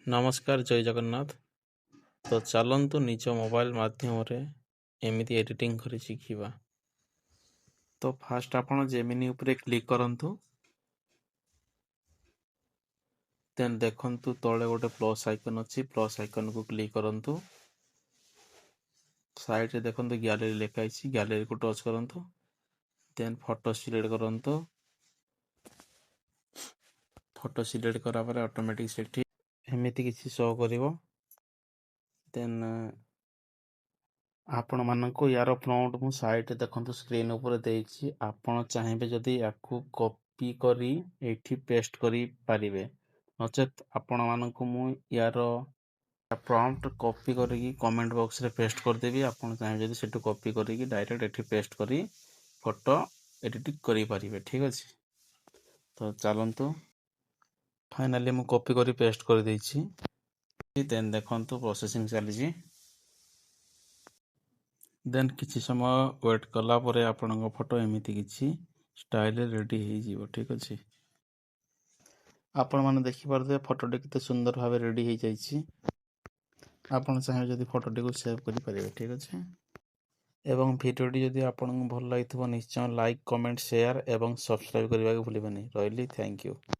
ନମସ୍କାର, ଜୟ ଜଗନ୍ନାଥ। ତ ଚାଲନ୍ତୁ ନିଜ ମୋବାଇଲ ମାଧ୍ୟମରେ ଏମିତି ଏଡିଟିଂ କରି ଶିଖିବା। ତ ଫାଷ୍ଟ ଆପଣ ଜେମିନି ଉପରେ କ୍ଲିକ୍ କରନ୍ତୁ। ଦେନ୍ ଦେଖନ୍ତୁ ତଳେ ଗୋଟେ ପ୍ଲସ୍ ଆଇକନ୍ ଅଛି, ପ୍ଲସ୍ ଆଇକନ୍କୁ କ୍ଲିକ୍ କରନ୍ତୁ। ସାଇଡ଼ରେ ଦେଖନ୍ତୁ ଗ୍ୟାଲେରୀ ଲେଖା ହେଇଛି, ଗ୍ୟାଲେରୀକୁ ଟଚ୍ କରନ୍ତୁ। ଦେନ୍ ଫଟୋ ସିଲେକ୍ଟ କରନ୍ତୁ। ଫଟୋ ସିଲେକ୍ଟ କଲା ପରେ ଅଟୋମେଟିକ୍ ସେଠି ଏମିତି କିଛି ଶୋ କରିବ। ଦେନ୍ ଆପଣମାନଙ୍କୁ ୟାର ପ୍ରମ୍ପ୍ଟ ମୁଁ ସାଇଡ଼ରେ ଦେଖନ୍ତୁ ସ୍କ୍ରିନ୍ ଉପରେ ଦେଇଛି। ଆପଣ ଚାହିଁବେ ଯଦି ୟାକୁ କପି କରି ଏଇଠି ପେଷ୍ଟ କରିପାରିବେ, ନଚେତ୍ ଆପଣମାନଙ୍କୁ ମୁଁ ୟାର ପ୍ରମ୍ପ୍ଟ କପି କରିକି କମେଣ୍ଟ ବକ୍ସରେ ପେଷ୍ଟ କରିଦେବି। ଆପଣ ଚାହିଁବେ ଯଦି ସେଠୁ କପି କରିକି ଡାଇରେକ୍ଟ ଏଠି ପେଷ୍ଟ କରି ଫଟୋ ଏଡିଟିଂ କରିପାରିବେ। ଠିକ୍ ଅଛି, ତ ଚାଲନ୍ତୁ। ଫାଇନାଲି ମୁଁ କପି କରି ପେଷ୍ଟ କରିଦେଇଛି। ଦେନ୍ ଦେଖନ୍ତୁ ପ୍ରୋସେସିଂ ଚାଲିଛି। ଦେନ୍ କିଛି ସମୟ ୱେଟ୍ କଲା ପରେ ଆପଣଙ୍କ ଫଟୋ ଏମିତି କିଛି ଷ୍ଟାଇଲରେ ରେଡ଼ି ହେଇଯିବ। ଠିକ୍ ଅଛି, ଆପଣମାନେ ଦେଖିପାରୁଥିବେ ଫଟୋଟି କେତେ ସୁନ୍ଦର ଭାବେ ରେଡ଼ି ହେଇଯାଇଛି। ଆପଣ ଚାହିଁବେ ଯଦି ଫଟୋଟିକୁ ସେଭ୍ କରିପାରିବେ। ଠିକ୍ ଅଛି, ଏବଂ ଭିଡ଼ିଓଟି ଯଦି ଆପଣଙ୍କୁ ଭଲ ଲାଗିଥିବ ନିଶ୍ଚୟ ଲାଇକ୍, କମେଣ୍ଟ, ସେୟାର ଏବଂ ସବସ୍କ୍ରାଇବ୍ କରିବାକୁ ଭୁଲିବେନି। ରହିଲି, ଥ୍ୟାଙ୍କ ୟୁ।